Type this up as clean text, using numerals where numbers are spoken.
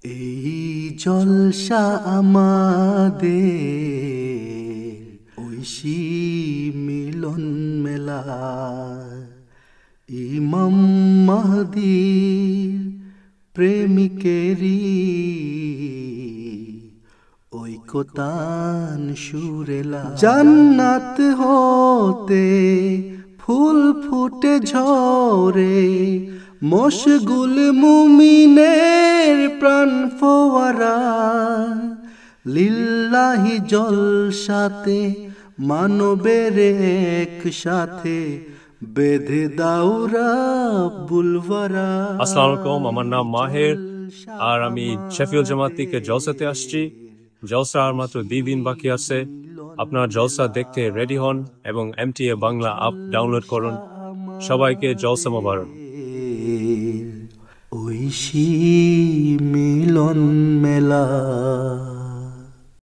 এই জলসা আমাদের ঐশী মিলন মেলা, ইমাম মাহদীর প্রেমিকেরি ঐকতান সুরেলা। জান্নাত হতে ফুল ফুটে ঝরে, মশগুল মুমিনের প্রাণ ফোয়ারা। লিল্লাহি জলসাতে মানবের একসাথে বেঁধে দাউরা বুলভারা। আসসালামু আলাইকুম, আমার নাম মাহের আর আমি শেফিউল জামাত থেকে জলসাতে আসছি। জলসা আর মাত্র 2 দিন বাকি আছে। আপনার জলসা দেখতে রেডি হন এবং MTA বাংলা অ্যাপ ডাউনলোড করুন। সবাইকে জলসা মোবারক। ঐশী মিলন মেলা।